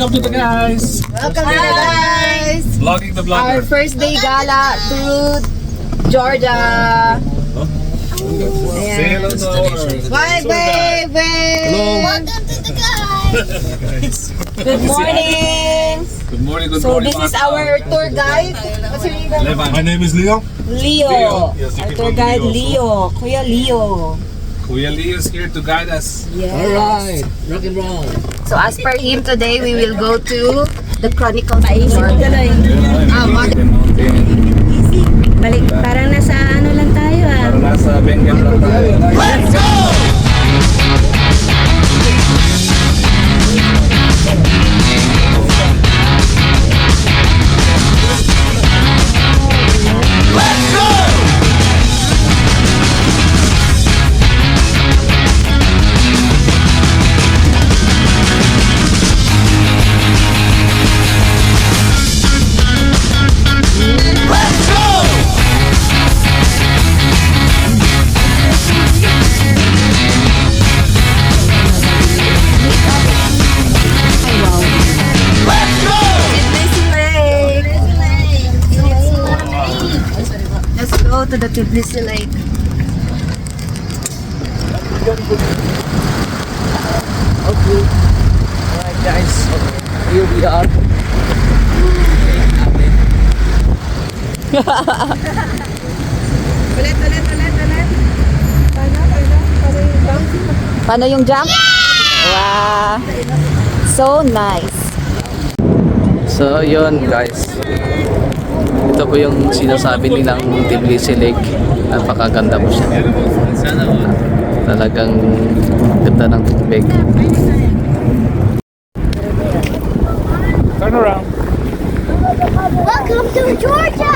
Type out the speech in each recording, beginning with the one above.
Welcome to the guys. Welcome to the guys. Vlogging the Our vlogger. first day gala to Georgia. Say hello to our. Bye, baby. Hello. Welcome to the guys. Good Si morning. Good morning. Good So morning. this is our tour guide. What's your name? Levan. My name is Leo. Leo. Leo. Yes, you Our can tour call me guide Leo Leo. Kuya Leo. Kuya Lee is here to guide us. Yes. Alright, rock and roll. So as per him today, we will go to the Chronicles of Balik, parang nasa ano lang tayo ah. Para nasa Bengal lang tayo. Let's go! Let's go! Let's go! Let's go! Let's go to the Tbilisi Lake. Okay. Alright guys, here we are. Ulit. Paano yung jump? Wow! So nice. So yun guys, ito po yung sinasabi nilang Tbilisi Lake. Napakaganda po siya. Talagang ganda ng tubig. Turn around. Welcome to Georgia!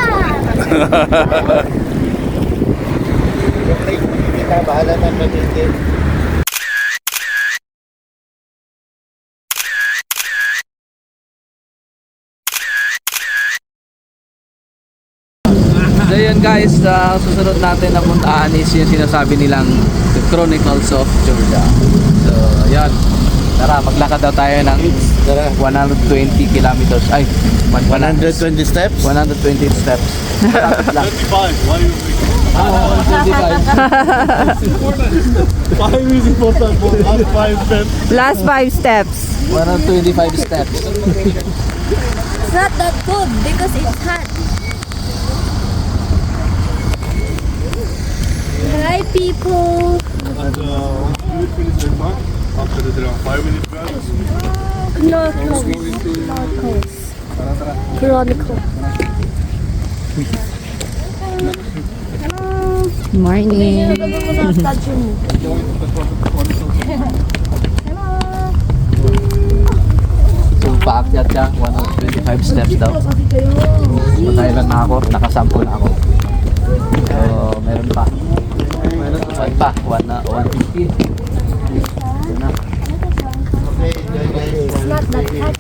So yun guys, susunod natin na puntaan is yung sinasabi nilang The Chronicles of Georgia. So yan, tara maglakad daw tayo ng 120 kilometers. Ay, 120 steps. 120 steps. 25. Why you Ah, 125. 5 is important for us 5 steps. Last 5 steps. 125 steps. It's not that good because it's hot. Hi people! And you finish the time after the 5-minute run. Chronicle. Morning. So paakyat siya, 125 steps daw. Nakailan na ako, nakasample na ako. So meron pa. Meron pa, 150. Ito na. It's not that hot.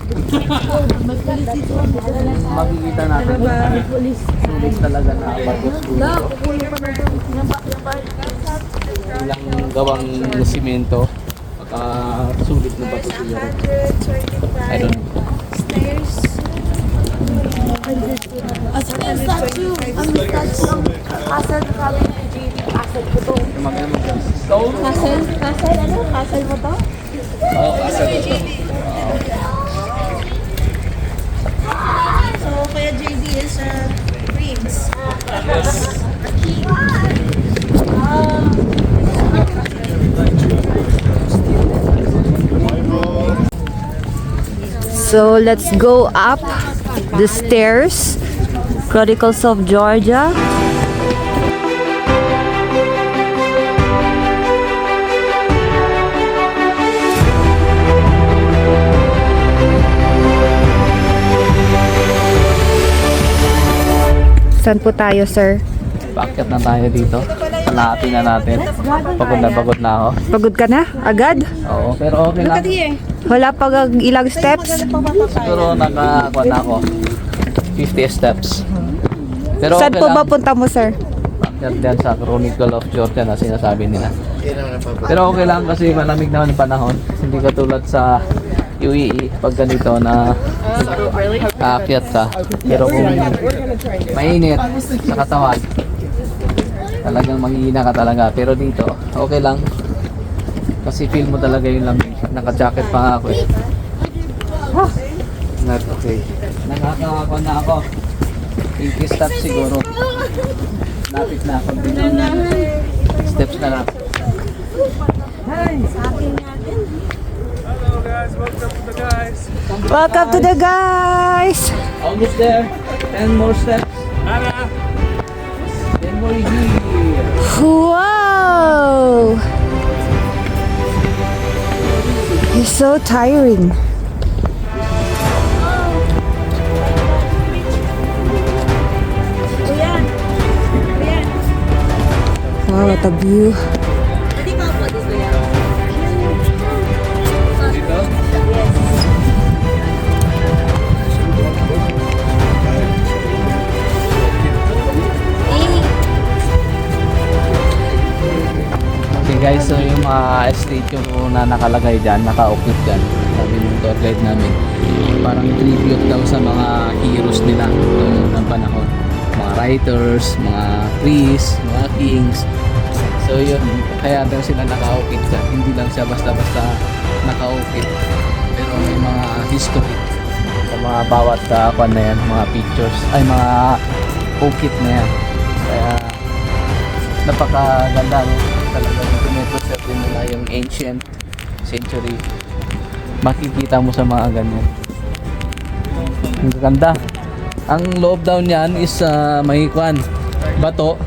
Makikita natin. Sulit talaga na bagos dulo. Ilang gawang simento. Sulit na bagos dulo. I don't know. So, Kuya JD is Prince. So, let's go up the stairs. Chronicles of Georgia. Saan po tayo, sir? Paakyat na tayo dito. Kalahati na natin. Pagod na ako. Pagod ka na? Agad? Oo, pero okay lang. Wala pa ilang steps? Siguro nakakuha na ako. 50 steps. Pero Saan okay po lang. ba punta mo, sir? Paakyat din sa Chronicle of Georgia na sinasabi nila. Pero okay lang kasi malamig naman yung panahon. Hindi katulad sa UAE pag ganito na aakyat ka. Pero kung mainit sa katawan, talagang manghihina ka talaga. Pero dito, okay lang. Kasi feel mo talaga yung lamig. Naka-jacket pa nga ako eh. Not okay. Nakakakon na ako. 80 steps siguro. Lapit na ako. Steps na lang. Welcome to the guys! Almost there. 10 more steps. 10 more here. Wow! It's so tiring. Wow, what a view. Okay guys, so yung mga statue na nakalagay dyan, naka-occupy dyan. Sabi ng tour guide namin, parang tribute daw sa mga heroes nila noong ng panahon. Mga writers, mga priests, mga kings. So yun, kaya daw sila naka-occupy dyan. Hindi lang siya basta-basta naka-occupy. Pero may mga history sa mga bawat kwan na yan, mga pictures, ay mga occupy na yan. Kaya napakaganda, no? Talagang pinipreserve din nila yung ancient century. Makikita mo sa mga ganyan. Ang ganda. Ang loob daw niyan is may kwan, bato.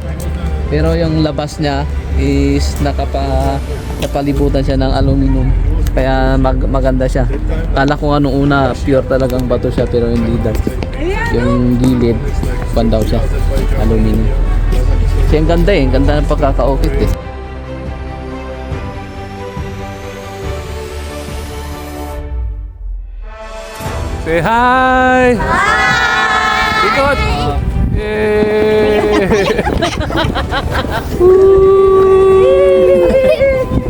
Pero yung labas niya is napalibutan siya ng aluminum. Kaya maganda siya. Kala ko anong una pure talagang bato siya, pero hindi daw. Yung gilid, kwan daw siya, aluminum. Kasi ang ganda eh, ang ganda ng pagkakaukit eh. Say hi! Hi! Ikot! Yay!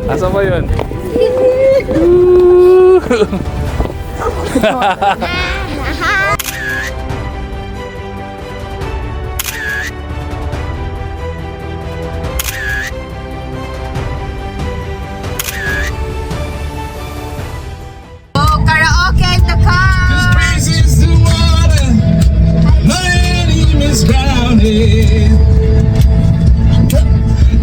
Asa ba yun?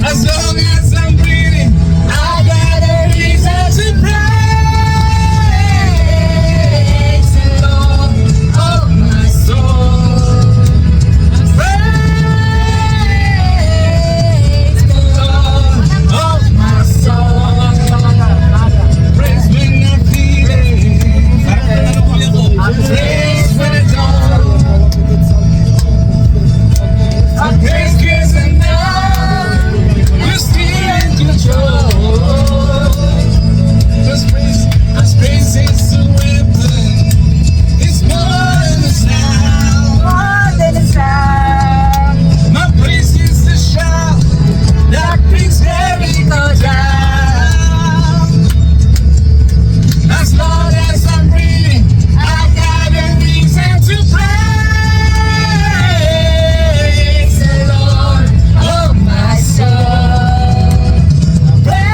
As long as I'm breathing, I got a reason to praise the Lord of my soul. Praise the Lord of my soul. Praise when I'm feeling, praise when I don't. Praise gives enough. We're still in control. Cause praise is a weapon. It's more than a sound. My praise is the shout that brings Jericho down. As long as I'm breathing, I got a reason to praise the Lord of my soul. Praise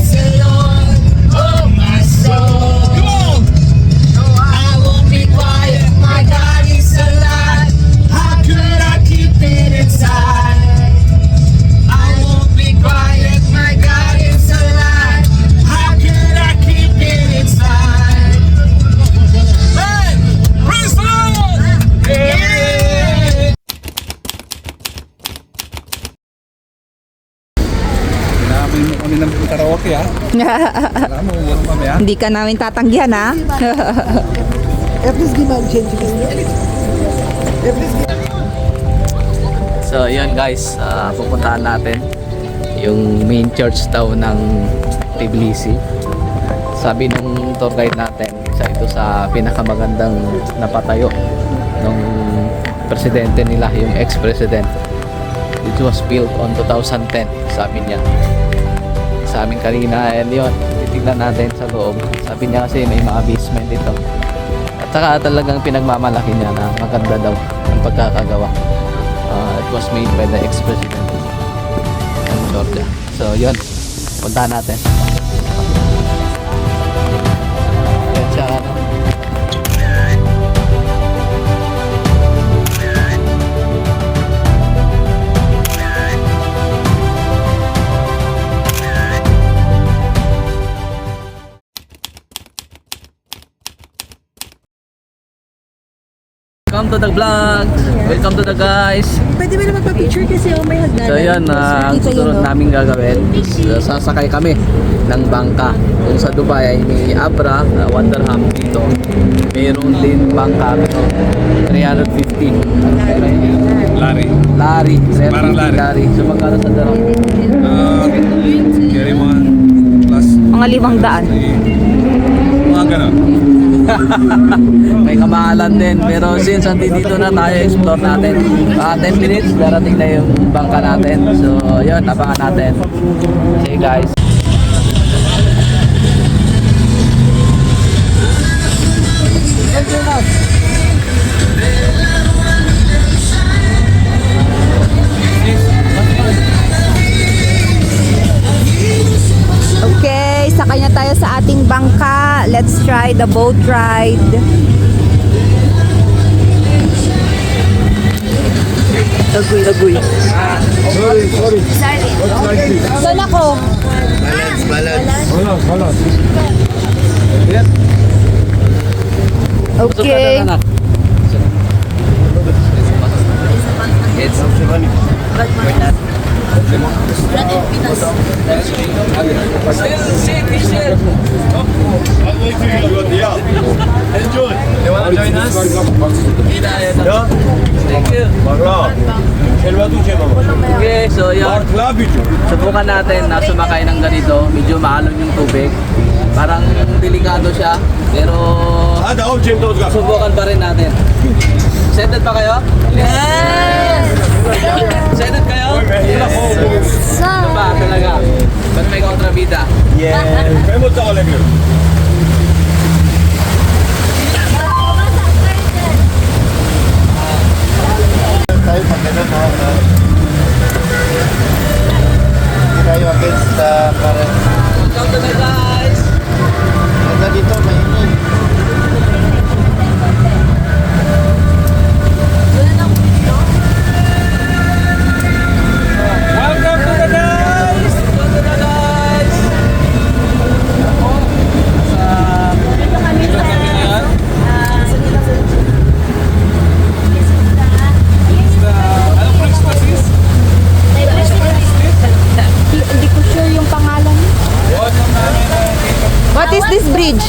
the Lord of my soul. Come on! I won't be quiet, my God is alive. How could I keep it inside? I won't be quiet, my God is alive. How could I keep it inside? Hey! Praise the Lord! Yeah! Kailangan mo kami ng karaoke ha. Kailangan mo umuha kami ha. Hindi ka namin tatanggihan, ha? So yun guys, pupuntahan natin yung main church daw ng Tbilisi. Sabi nung tour guide natin, isa ito sa pinakamagandang napatayo ng presidente nila, yung ex-president. It was built on 2010, sabi niya. Sa amin kanina, and yun, it tignan natin sa loob. Sabi niya kasi may mga basement dito. At saka talagang pinagmamalaki niya na maganda daw ang pagkakagawa. It was made by the ex-president ng Georgia. So yun, puntahan natin. Yan siya ano. Welcome to the vlog! Welcome to the guys! Pwede ba na magpa-picture kasi may hagdanan? So yun, ang susunod namin gagawin is sasakay kami ng bangka. Kung sa Dubai ay may Abra, Wanderham dito. Mayroon din bangka pero 350. Lari. 350 Parang lari. lari. So magkano sa darang? Carry one plus Mga 500. mga gano'n. May kamahalan din. Pero since dito na tayo, explore natin. 10 minutes, darating na yung bangka natin. So yun, abangan natin. See you guys. Okay, sakay na tayo sa ating bangka. Let's try the boat ride. Lagoy. Saan ako? Okay. Enjoy. You wanna join us? Thank you. Okay, so yun. Subukan natin na sumakay ng ganito. Medyo maalon yung tubig. Parang delikado siya. Pero subukan pa rin natin. Excited pa kayo? Yes! Excited kayo? Yes! Ano ba talaga? Ba't may kontrabida? Tayo pag gano'n, no? Hindi tayo against the current. Welcome to the guys! Ganda dito, mainit. Welcome to the guys! Welcome to the guys! Anong Christmas is? Hindi ko sure yung pangalan. What is this bridge?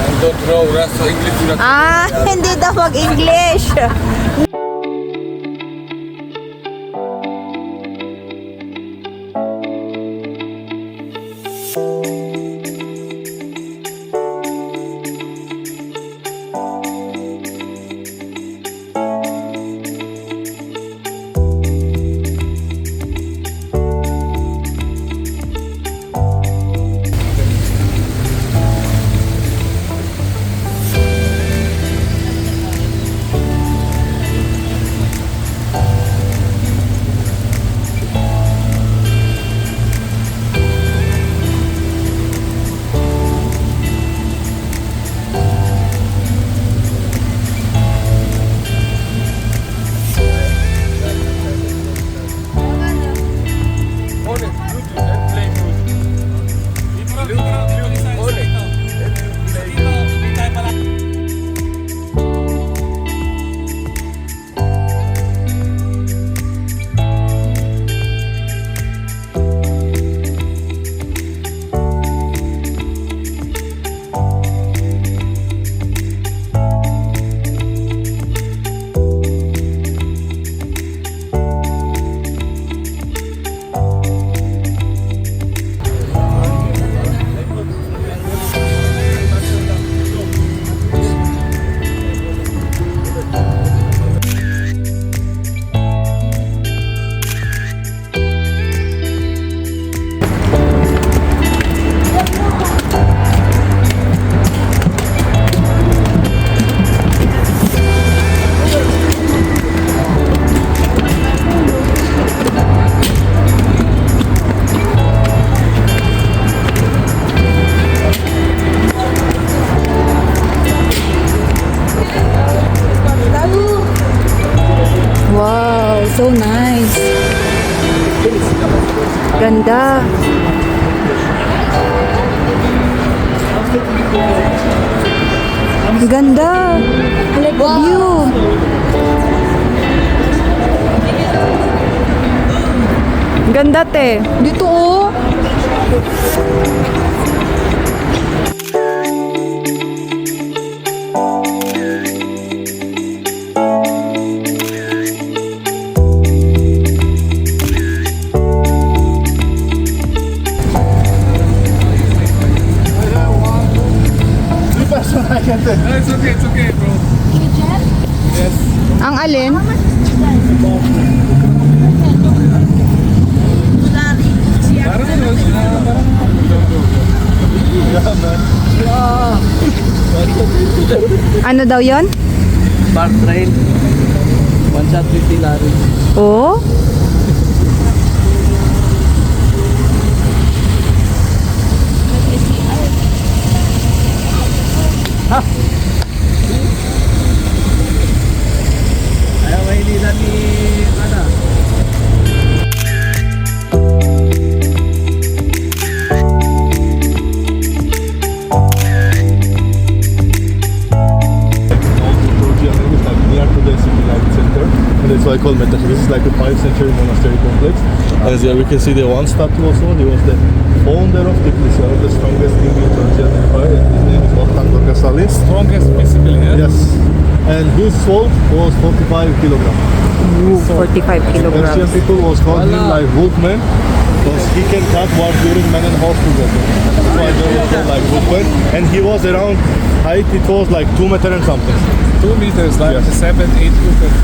I don't know, Russo English na. Ah, hindi daw mag-English. ganda. Ang ganda. View. Ang ganda, te. Dito, oh. No, it's okay, bro. Yes. Ang alin? Ano daw yon? Park train. One shot 50 lari. Oh? Ayaw mahililan ni Ana. Georgia is like near to the city light center, and that's why I call Metash. This is like a 5th century monastery complex. As we can see, the one statue also. He was the founder of Tiflis, one of the strongest king in Georgian Empire. His name is Vakhan Dorgasali. Strongest physically, yeah? Yes, and his sword was 45 kilograms. Ooh, 45 Ancient kilograms. people was called him like Wolfman, because he can cut war during man and horse together. That's why they were called like Wolfman. And he was around height. It was like 2 meters and something. 2 meters, like Yes. 7, 8 meters.